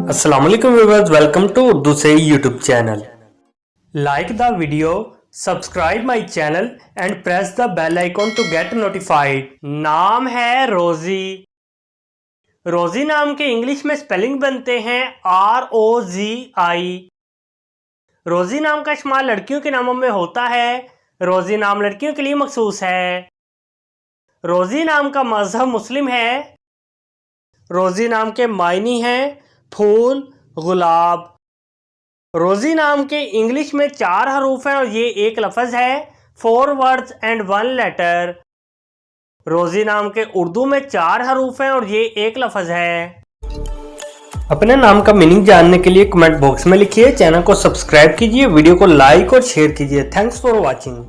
अस्सलाम वालेकुम viewers, welcome to Urdu से YouTube channel. Like the video, subscribe my channel and press the bell icon to get notified. नाम है रोजी। रोजी नाम के इंग्लिश में स्पेलिंग बनते हैं ROZI। रोजी नाम का इस्तेमाल लड़कियों के नामों में होता है। रोजी नाम लड़कियों के लिए मखसूस है। रोजी नाम का मजहब मुस्लिम है। रोजी नाम के मायनी हैं फूल, गुलाब। रोजी नाम के इंग्लिश में 4 हरूफ हैं और ये एक लफ्ज़ है। 4 वर्ड्स एंड 1 लेटर। रोजी नाम के उर्दू में 4 हरूफ हैं और ये एक लफ्ज़ है। अपने नाम का मीनिंग जानने के लिए कमेंट बॉक्स में लिखिए। चैनल को सब्सक्राइब कीजिए, वीडियो को लाइक और शेयर कीजिए। Thanks for watching.